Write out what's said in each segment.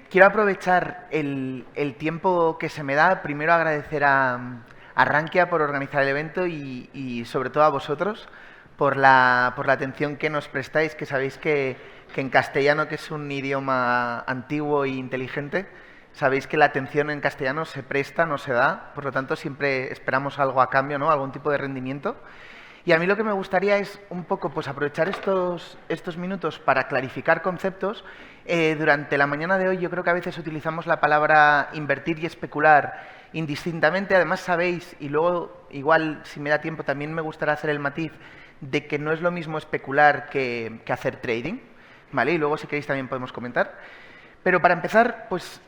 Quiero aprovechar el tiempo que se me da. Primero agradecer a Rankia por organizar el evento y sobre todo a vosotros por la atención que nos prestáis, que sabéis que en castellano, que es un idioma antiguo e inteligente, sabéis que la atención en castellano se presta, no se da, por lo tanto siempre esperamos algo a cambio, ¿no? Algún tipo de rendimiento. Y a mí lo que me gustaría es un poco pues aprovechar estos minutos para clarificar conceptos. Durante la mañana de hoy yo creo que a veces utilizamos la palabra invertir y especular indistintamente. Además sabéis, y luego igual si me da tiempo también me gustaría hacer el matiz de que no es lo mismo especular que hacer trading, ¿vale? Y luego si queréis también podemos comentar. Pero para empezar, pues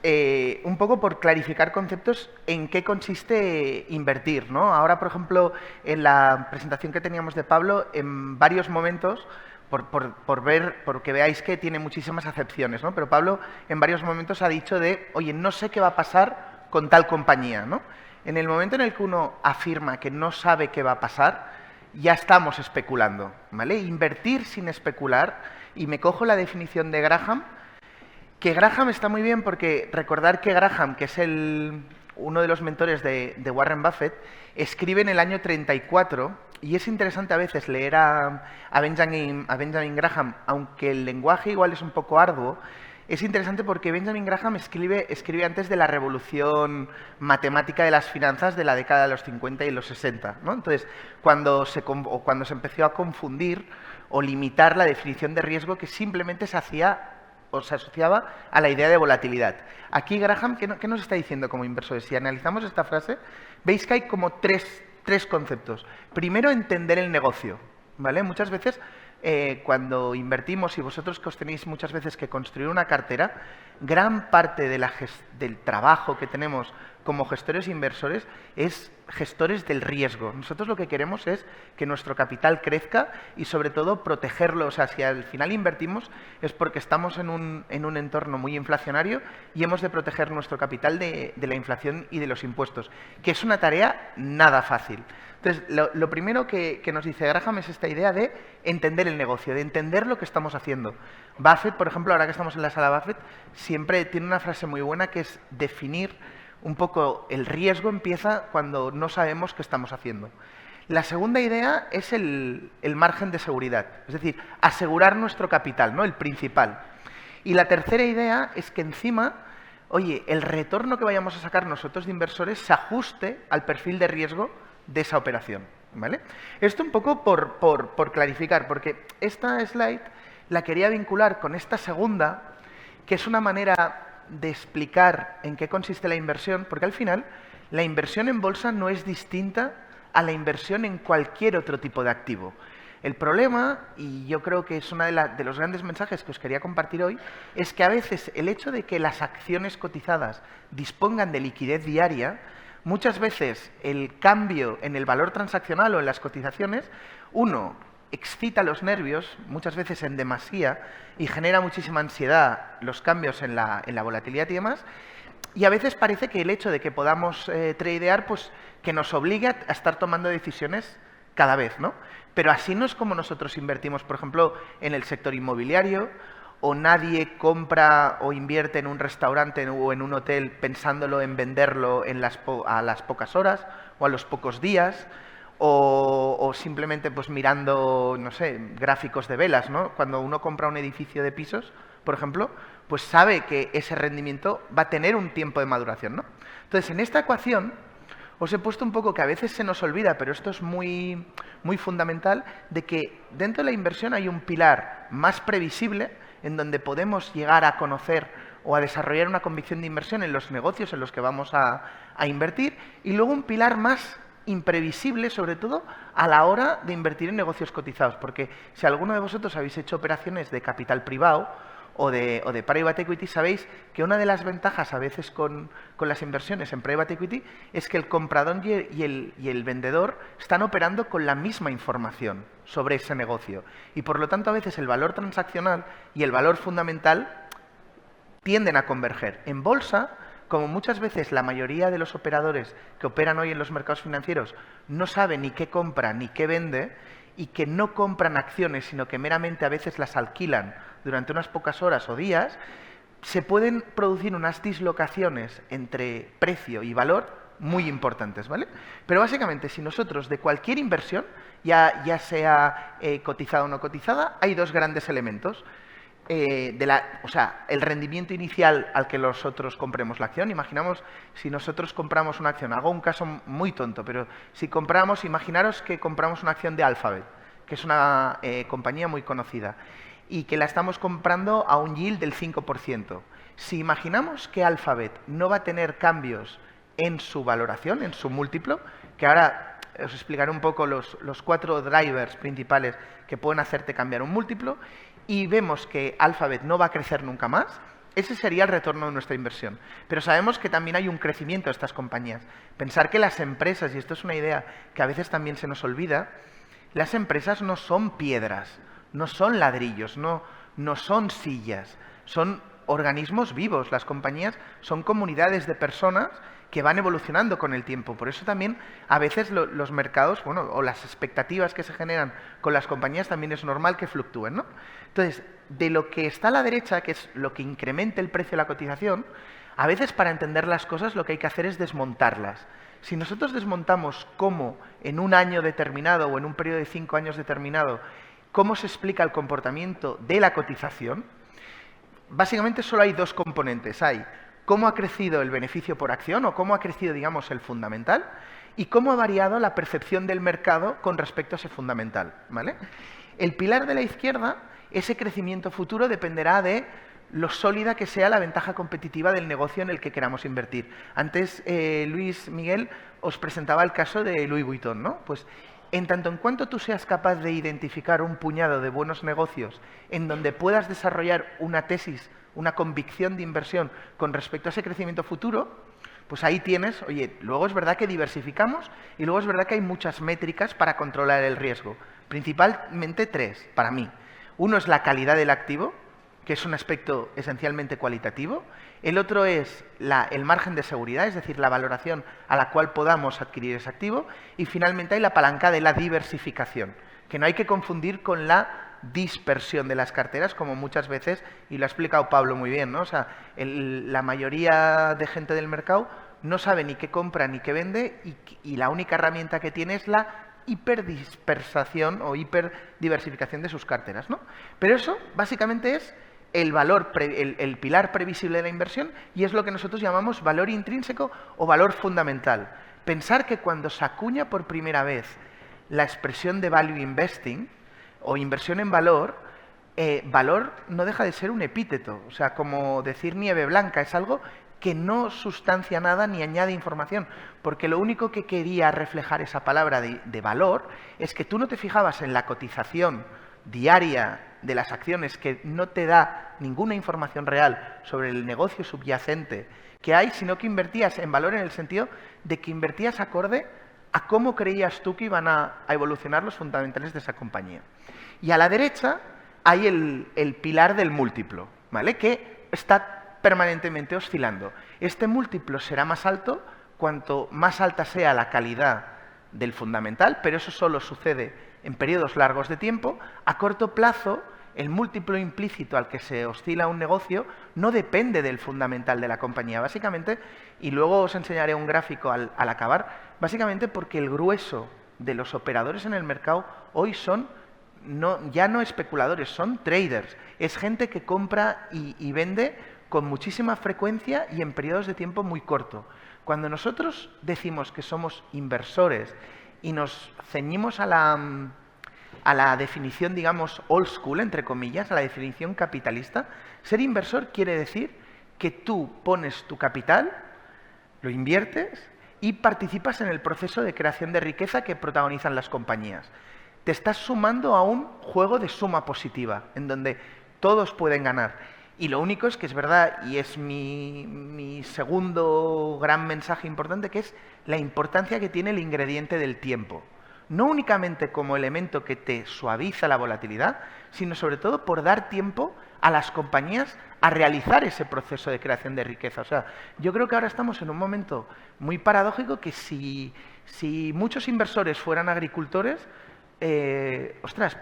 un poco por clarificar conceptos en qué consiste invertir, ¿no? Ahora, por ejemplo, en la presentación que teníamos de Pablo, en varios momentos, porque veáis que tiene muchísimas acepciones, ¿no? Pero Pablo en varios momentos ha dicho de, oye, no sé qué va a pasar con tal compañía, ¿no? En el momento en el que uno afirma que no sabe qué va a pasar, ya estamos especulando, ¿vale? Invertir sin especular, y me cojo la definición de Graham, que Graham está muy bien porque recordar que Graham, que es uno de los mentores de Warren Buffett, escribe en el año 34, y es interesante a veces leer a Benjamin Graham, aunque el lenguaje igual es un poco arduo. Es interesante porque Benjamin Graham escribe antes de la revolución matemática de las finanzas de la década de los 50 y los 60, ¿no? Entonces, cuando se empezó a confundir o limitar la definición de riesgo que simplemente se hacía o se asociaba a la idea de volatilidad. Aquí Graham, ¿qué nos está diciendo como inversores? Si analizamos esta frase, veis que hay como tres conceptos. Primero, entender el negocio, ¿vale? Muchas veces cuando invertimos, y vosotros que os tenéis muchas veces que construir una cartera, gran parte del trabajo que tenemos como gestores e inversores es gestores del riesgo. Nosotros lo que queremos es que nuestro capital crezca y sobre todo protegerlo. O sea, si al final invertimos es porque estamos en un entorno muy inflacionario y hemos de proteger nuestro capital de la inflación y de los impuestos, que es una tarea nada fácil. Entonces, lo primero que nos dice Graham es esta idea de entender el negocio, de entender lo que estamos haciendo. Buffett, por ejemplo, ahora que estamos en la sala Buffett, siempre tiene una frase muy buena que es definir un poco el riesgo empieza cuando no sabemos qué estamos haciendo. La segunda idea es el margen de seguridad, es decir, asegurar nuestro capital, ¿no? El principal. Y la tercera idea es que encima, oye, el retorno que vayamos a sacar nosotros de inversores se ajuste al perfil de riesgo de esa operación, ¿vale? Esto un poco por clarificar, porque esta slide la quería vincular con esta segunda, que es una manera de explicar en qué consiste la inversión, porque al final la inversión en bolsa no es distinta a la inversión en cualquier otro tipo de activo. El problema, y yo creo que es uno de los grandes mensajes que os quería compartir hoy, es que a veces el hecho de que las acciones cotizadas dispongan de liquidez diaria, muchas veces el cambio en el valor transaccional o en las cotizaciones, excita los nervios, muchas veces en demasía, y genera muchísima ansiedad los cambios en la volatilidad y demás. Y a veces parece que el hecho de que podamos tradear, pues que nos obligue a estar tomando decisiones cada vez, ¿no? Pero así no es como nosotros invertimos, por ejemplo, en el sector inmobiliario, o nadie compra o invierte en un restaurante o en un hotel pensándolo en venderlo a las pocas horas o a los pocos días. O simplemente pues mirando, no sé, gráficos de velas, ¿no? Cuando uno compra un edificio de pisos, por ejemplo, pues sabe que ese rendimiento va a tener un tiempo de maduración, ¿no? Entonces, en esta ecuación os he puesto un poco que a veces se nos olvida, pero esto es muy, muy fundamental, de que dentro de la inversión hay un pilar más previsible en donde podemos llegar a conocer o a desarrollar una convicción de inversión en los negocios en los que vamos a invertir, y luego un pilar más imprevisible, sobre todo a la hora de invertir en negocios cotizados, porque si alguno de vosotros habéis hecho operaciones de capital privado o de private equity, sabéis que una de las ventajas a veces con las inversiones en private equity es que el comprador y el vendedor están operando con la misma información sobre ese negocio, y por lo tanto a veces el valor transaccional y el valor fundamental tienden a converger. En bolsa, como muchas veces la mayoría de los operadores que operan hoy en los mercados financieros no saben ni qué compra ni qué vende, y que no compran acciones, sino que meramente a veces las alquilan durante unas pocas horas o días, se pueden producir unas dislocaciones entre precio y valor muy importantes, ¿vale? Pero básicamente, si nosotros de cualquier inversión, ya sea cotizada o no cotizada, hay dos grandes elementos. O sea, el rendimiento inicial al que nosotros compremos la acción. Imaginamos, si nosotros compramos una acción, hago un caso muy tonto, pero si compramos, imaginaros que compramos una acción de Alphabet, que es una compañía muy conocida, y que la estamos comprando a un yield del 5%. Si imaginamos que Alphabet no va a tener cambios en su valoración, en su múltiplo, que ahora os explicaré un poco los 4 drivers principales que pueden hacerte cambiar un múltiplo, y vemos que Alphabet no va a crecer nunca más, ese sería el retorno de nuestra inversión. Pero sabemos que también hay un crecimiento de estas compañías. Pensar que las empresas, y esto es una idea que a veces también se nos olvida, las empresas no son piedras, no son ladrillos, no son sillas, son organismos vivos. Las compañías son comunidades de personas que van evolucionando con el tiempo. Por eso también a veces los mercados, o las expectativas que se generan con las compañías también es normal que fluctúen, ¿no? Entonces, de lo que está a la derecha, que es lo que incrementa el precio de la cotización, a veces para entender las cosas lo que hay que hacer es desmontarlas. Si nosotros desmontamos cómo en un año determinado o en un periodo de 5 años determinado, cómo se explica el comportamiento de la cotización, básicamente solo hay dos componentes. Hay cómo ha crecido el beneficio por acción o cómo ha crecido, digamos, el fundamental y cómo ha variado la percepción del mercado con respecto a ese fundamental, ¿vale? El pilar de la izquierda, ese crecimiento futuro dependerá de lo sólida que sea la ventaja competitiva del negocio en el que queramos invertir. Antes, Luis Miguel os presentaba el caso de Louis Vuitton, ¿no? Pues en tanto en cuanto tú seas capaz de identificar un puñado de buenos negocios en donde puedas desarrollar una tesis, una convicción de inversión con respecto a ese crecimiento futuro, pues ahí tienes, oye, luego es verdad que diversificamos y luego es verdad que hay muchas métricas para controlar el riesgo. Principalmente 3, para mí. Uno es la calidad del activo, que es un aspecto esencialmente cualitativo. El otro es el margen de seguridad, es decir, la valoración a la cual podamos adquirir ese activo. Y finalmente hay la palanca de la diversificación, que no hay que confundir con la dispersión de las carteras, como muchas veces, y lo ha explicado Pablo muy bien, ¿no? O sea, la mayoría de gente del mercado no sabe ni qué compra ni qué vende y la única herramienta que tiene es la hiperdispersación o hiperdiversificación de sus carteras, ¿no? Pero eso básicamente es el valor, el pilar previsible de la inversión y es lo que nosotros llamamos valor intrínseco o valor fundamental. Pensar que cuando se acuña por primera vez la expresión de value investing o inversión en valor, valor no deja de ser un epíteto, o sea, como decir nieve blanca, es algo que no sustancia nada ni añade información, porque lo único que quería reflejar esa palabra de valor es que tú no te fijabas en la cotización diaria de las acciones que no te da ninguna información real sobre el negocio subyacente que hay, sino que invertías en valor en el sentido de que invertías acorde a cómo creías tú que iban a evolucionar los fundamentales de esa compañía. Y a la derecha hay el pilar del múltiplo, ¿vale? Que está permanentemente oscilando. Este múltiplo será más alto cuanto más alta sea la calidad del fundamental, pero eso solo sucede en periodos largos de tiempo. A corto plazo, el múltiplo implícito al que se oscila un negocio no depende del fundamental de la compañía, básicamente, y luego os enseñaré un gráfico al acabar, básicamente porque el grueso de los operadores en el mercado hoy son ya no especuladores, son traders. Es gente que compra y vende con muchísima frecuencia y en periodos de tiempo muy corto. Cuando nosotros decimos que somos inversores y nos ceñimos a la definición, digamos, old school, entre comillas, a la definición capitalista, ser inversor quiere decir que tú pones tu capital, lo inviertes y participas en el proceso de creación de riqueza que protagonizan las compañías. Te estás sumando a un juego de suma positiva, en donde todos pueden ganar. Y lo único es que es verdad, y es mi segundo gran mensaje importante, que es la importancia que tiene el ingrediente del tiempo. No únicamente como elemento que te suaviza la volatilidad, sino sobre todo por dar tiempo a las compañías a realizar ese proceso de creación de riqueza. O sea, yo creo que ahora estamos en un momento muy paradójico que si muchos inversores fueran agricultores,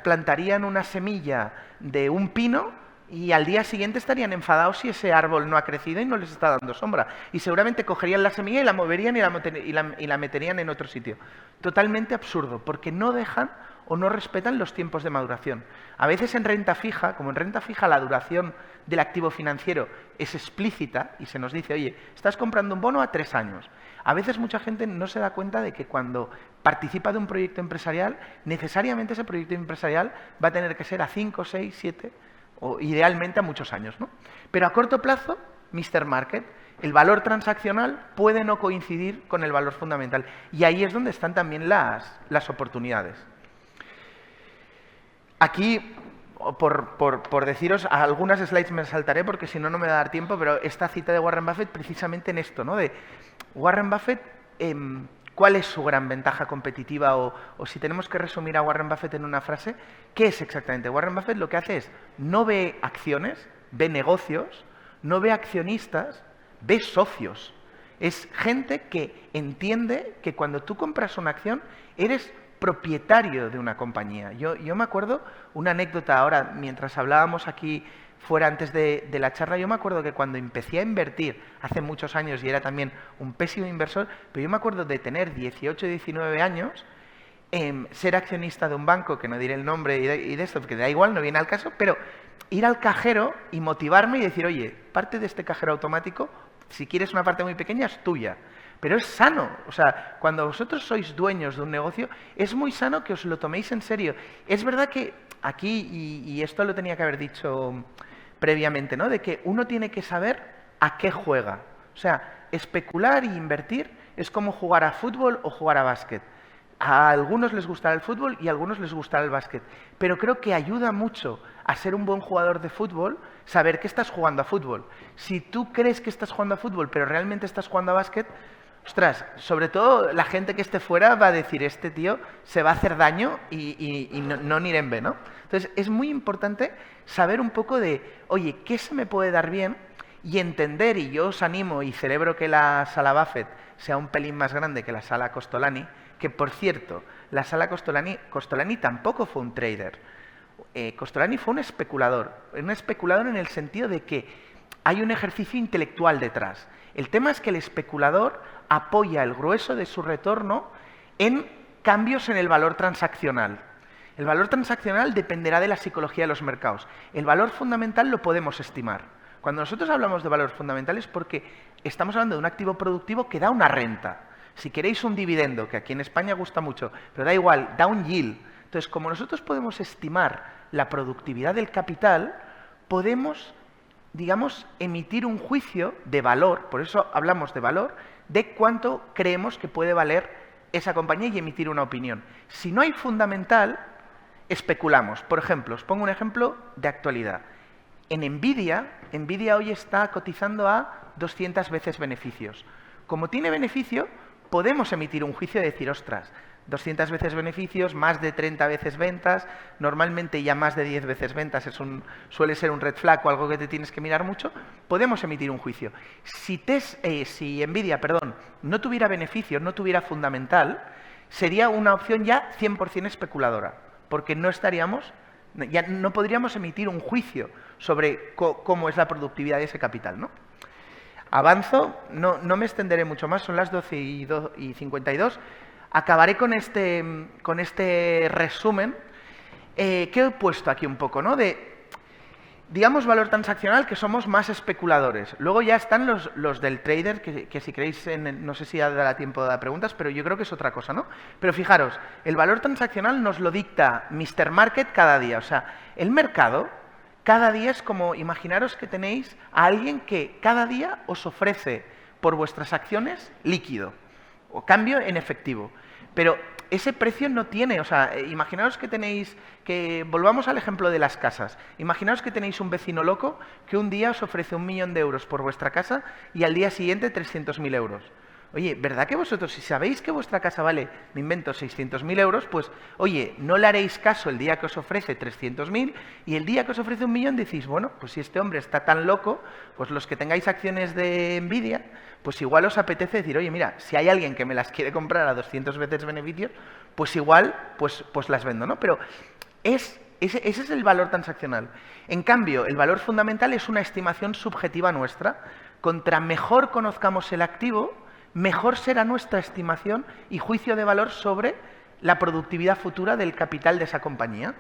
plantarían una semilla de un pino y al día siguiente estarían enfadados si ese árbol no ha crecido y no les está dando sombra. Y seguramente cogerían la semilla y la moverían y la meterían en otro sitio. Totalmente absurdo, porque no dejan o no respetan los tiempos de maduración. A veces en renta fija, como en renta fija la duración del activo financiero es explícita y se nos dice, oye, estás comprando un bono a 3 años. A veces mucha gente no se da cuenta de que cuando participa de un proyecto empresarial, necesariamente ese proyecto empresarial va a tener que ser a 5, 6, 7 o idealmente a muchos años, ¿no? Pero a corto plazo, Mr. Market, el valor transaccional puede no coincidir con el valor fundamental. Y ahí es donde están también las oportunidades. Aquí, por deciros, algunas slides me saltaré porque si no, no me va a dar tiempo, pero esta cita de Warren Buffett precisamente en esto, ¿no? De Warren Buffett, ¿cuál es su gran ventaja competitiva? O si tenemos que resumir a Warren Buffett en una frase, ¿qué es exactamente? Warren Buffett lo que hace es, no ve acciones, ve negocios, no ve accionistas, ve socios. Es gente que entiende que cuando tú compras una acción, eres propietario de una compañía. Yo me acuerdo una anécdota ahora, mientras hablábamos aquí fuera antes de la charla, yo me acuerdo que cuando empecé a invertir hace muchos años y era también un pésimo inversor, pero yo me acuerdo de tener 18, 19 años, ser accionista de un banco, que no diré el nombre y de esto, porque da igual, no viene al caso, pero ir al cajero y motivarme y decir, oye, parte de este cajero automático, si quieres una parte muy pequeña, es tuya. Pero es sano, o sea, cuando vosotros sois dueños de un negocio, es muy sano que os lo toméis en serio. Es verdad que aquí, y esto lo tenía que haber dicho previamente, ¿no? De que uno tiene que saber a qué juega. O sea, especular e invertir es como jugar a fútbol o jugar a básquet. A algunos les gustará el fútbol y a algunos les gustará el básquet. Pero creo que ayuda mucho a ser un buen jugador de fútbol saber que estás jugando a fútbol. Si tú crees que estás jugando a fútbol pero realmente estás jugando a básquet, ostras, sobre todo la gente que esté fuera va a decir, este tío se va a hacer daño y no Nirembe, ¿no? Entonces, es muy importante saber un poco de, oye, ¿qué se me puede dar bien? Y entender, y yo os animo y celebro que la sala Buffett sea un pelín más grande que la sala Costolani, que por cierto, la sala Costolani tampoco fue un trader. Costolani fue un especulador en el sentido de que hay un ejercicio intelectual detrás. El tema es que el especulador apoya el grueso de su retorno en cambios en el valor transaccional. El valor transaccional dependerá de la psicología de los mercados. El valor fundamental lo podemos estimar. Cuando nosotros hablamos de valor fundamental es porque estamos hablando de un activo productivo que da una renta. Si queréis un dividendo, que aquí en España gusta mucho, pero da igual, da un yield. Entonces, como nosotros podemos estimar la productividad del capital, podemos, digamos, emitir un juicio de valor, por eso hablamos de valor, de cuánto creemos que puede valer esa compañía y emitir una opinión. Si no hay fundamental, especulamos. Por ejemplo, os pongo un ejemplo de actualidad. En Nvidia hoy está cotizando a 200 veces beneficios. Como tiene beneficio, podemos emitir un juicio de decir, ostras, 200 veces beneficios, más de 30 veces ventas, normalmente ya más de 10 veces ventas suele ser un red flag o algo que te tienes que mirar mucho, podemos emitir un juicio. Si Nvidia, no tuviera beneficio, no tuviera fundamental, sería una opción ya 100% especuladora, porque ya no podríamos emitir un juicio sobre cómo es la productividad de ese capital, ¿no? Avanzo, no me extenderé mucho más, son las 12:52. Acabaré con este resumen que he puesto aquí un poco, ¿no? Digamos, valor transaccional, que somos más especuladores. Luego ya están los del trader, que si queréis, no sé si dará tiempo de dar preguntas, pero yo creo que es otra cosa, ¿no? Pero fijaros, el valor transaccional nos lo dicta Mr. Market cada día. O sea, el mercado cada día es como, imaginaros que tenéis a alguien que cada día os ofrece por vuestras acciones líquido o cambio en efectivo. Pero ese precio no tiene, o sea, imaginaos que volvamos al ejemplo de las casas. Imaginaos que tenéis un vecino loco que un día os ofrece 1 millón de euros por vuestra casa y al día siguiente 300.000 euros. Oye, ¿verdad que vosotros, si sabéis que vuestra casa vale, me invento, 600.000 euros, pues, oye, no le haréis caso el día que os ofrece 300.000 y el día que os ofrece 1 millón decís, bueno, pues si este hombre está tan loco, pues los que tengáis acciones de Nvidia, pues igual os apetece decir, oye, mira, si hay alguien que me las quiere comprar a 200 veces beneficios, pues igual, pues las vendo, ¿no? Pero es Ese es el valor transaccional. En cambio, el valor fundamental es una estimación subjetiva nuestra. Contra mejor conozcamos el activo, mejor será nuestra estimación y juicio de valor sobre la productividad futura del capital de esa compañía.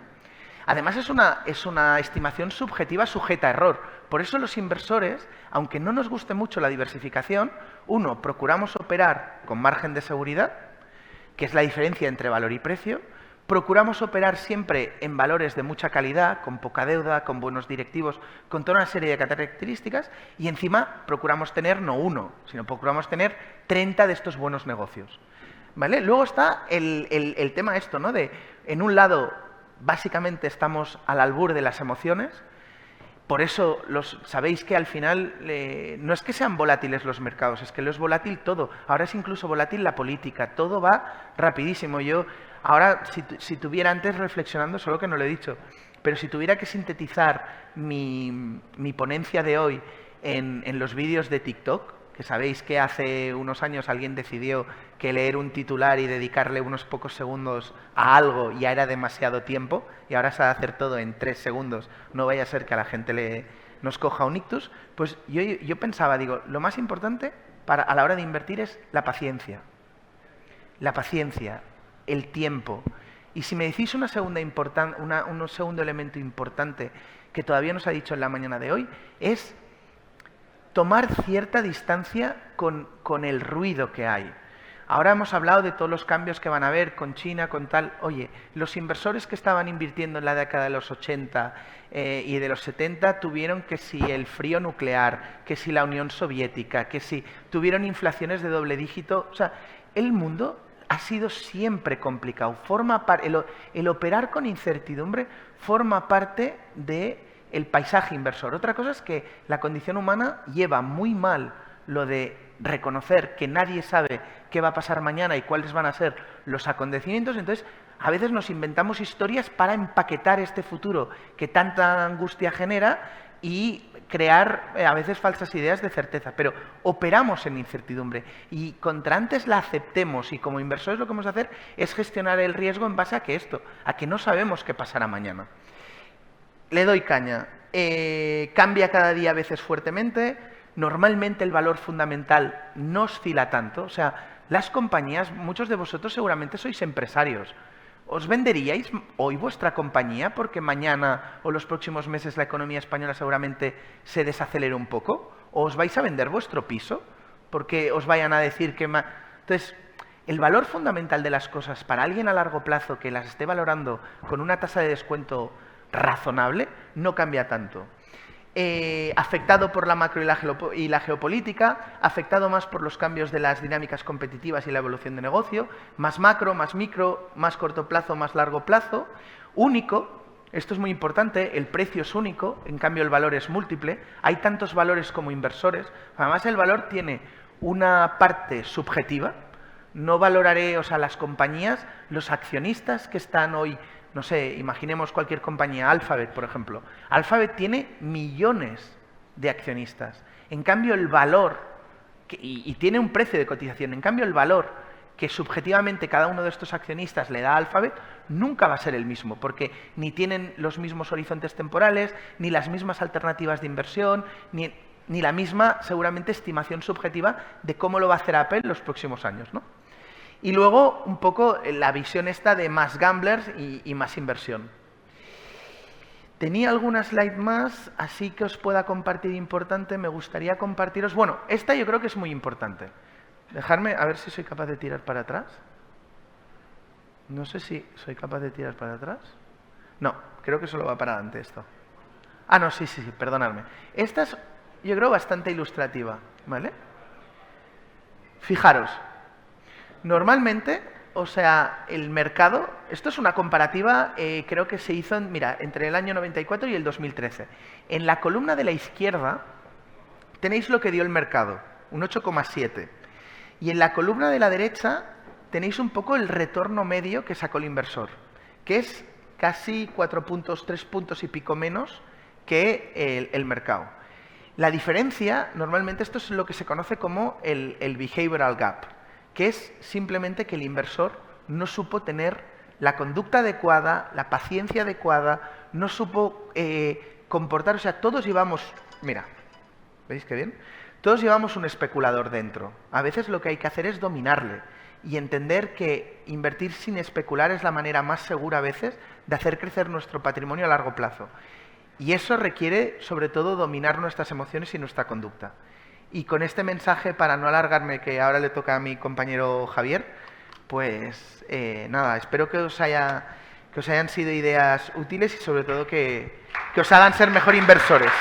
Además, es una estimación subjetiva sujeta a error. Por eso los inversores, aunque no nos guste mucho la diversificación, uno, procuramos operar con margen de seguridad, que es la diferencia entre valor y precio. Procuramos operar siempre en valores de mucha calidad, con poca deuda, con buenos directivos, con toda una serie de características, y encima procuramos tener no uno, sino procuramos tener 30 de estos buenos negocios. ¿Vale? Luego está el tema esto, ¿no? De, en un lado, básicamente estamos al albur de las emociones. Por eso sabéis que al final no es que sean volátiles los mercados, es que lo es volátil todo. Ahora es incluso volátil la política, todo va rapidísimo. Yo ahora, si tuviera antes reflexionando, solo que no lo he dicho, pero si tuviera que sintetizar mi ponencia de hoy en los vídeos de TikTok, que sabéis que hace unos años alguien decidió que leer un titular y dedicarle unos pocos segundos a algo ya era demasiado tiempo, y ahora se va a hacer todo en 3 segundos, no vaya a ser que a la gente nos coja un ictus, pues yo pensaba, digo, lo más importante a la hora de invertir es la paciencia. La paciencia, el tiempo. Y si me decís un segundo elemento importante que todavía nos ha dicho en la mañana de hoy, es tomar cierta distancia con el ruido que hay. Ahora hemos hablado de todos los cambios que van a haber con China, con tal. Oye, los inversores que estaban invirtiendo en la década de los 80 y de los 70 tuvieron que si el frío nuclear, que si la Unión Soviética, que si tuvieron inflaciones de doble dígito. O sea, el mundo ha sido siempre complicado. El operar con incertidumbre forma parte del paisaje inversor. Otra cosa es que la condición humana lleva muy mal lo de reconocer que nadie sabe qué va a pasar mañana y cuáles van a ser los acontecimientos. Entonces, a veces nos inventamos historias para empaquetar este futuro que tanta angustia genera y crear a veces falsas ideas de certeza, pero operamos en incertidumbre y contra antes la aceptemos, y como inversores lo que vamos a hacer es gestionar el riesgo en base a que no sabemos qué pasará mañana. Le doy caña. Cambia cada día a veces fuertemente. Normalmente el valor fundamental no oscila tanto. O sea, las compañías, muchos de vosotros seguramente sois empresarios. ¿Os venderíais hoy vuestra compañía porque mañana o los próximos meses la economía española seguramente se desacelere un poco? ¿O os vais a vender vuestro piso porque os vayan a decir que... Entonces, el valor fundamental de las cosas para alguien a largo plazo que las esté valorando con una tasa de descuento razonable no cambia tanto. Afectado por la macro y la geopolítica, afectado más por los cambios de las dinámicas competitivas y la evolución de negocio, más macro, más micro, más corto plazo, más largo plazo, único, esto es muy importante, el precio es único, en cambio el valor es múltiple, hay tantos valores como inversores, además el valor tiene una parte subjetiva, no valoraré, o sea, las compañías, los accionistas que están hoy, no sé, imaginemos cualquier compañía, Alphabet, por ejemplo. Alphabet tiene millones de accionistas. En cambio, el valor, y tiene un precio de cotización, en cambio, el valor que subjetivamente cada uno de estos accionistas le da a Alphabet nunca va a ser el mismo, porque ni tienen los mismos horizontes temporales, ni las mismas alternativas de inversión, ni la misma, seguramente, estimación subjetiva de cómo lo va a hacer Apple los próximos años, ¿no? Y luego, un poco, la visión esta de más gamblers y más inversión. Tenía alguna slide más, así que os pueda compartir importante. Me gustaría compartiros... Bueno, esta yo creo que es muy importante. Dejadme, a ver si soy capaz de tirar para atrás. No sé si soy capaz de tirar para atrás. No, creo que solo va para adelante esto. Ah, no, sí, perdonadme. Esta es, yo creo, bastante ilustrativa, ¿vale? Fijaros. Normalmente, o sea, el mercado, esto es una comparativa, creo que se hizo, entre el año 94 y el 2013. En la columna de la izquierda tenéis lo que dio el mercado, un 8,7. Y en la columna de la derecha tenéis un poco el retorno medio que sacó el inversor, que es casi 4 puntos, 3 puntos y pico menos que el mercado. La diferencia, normalmente esto es lo que se conoce como el behavioral gap, que es simplemente que el inversor no supo tener la conducta adecuada, la paciencia adecuada, no supo comportar, o sea, todos llevamos, mira, ¿veis qué bien? Todos llevamos un especulador dentro. A veces lo que hay que hacer es dominarle y entender que invertir sin especular es la manera más segura a veces de hacer crecer nuestro patrimonio a largo plazo. Y eso requiere, sobre todo, dominar nuestras emociones y nuestra conducta. Y con este mensaje, para no alargarme, que ahora le toca a mi compañero Javier, pues nada, espero que os hayan sido ideas útiles y sobre todo que os hagan ser mejor inversores.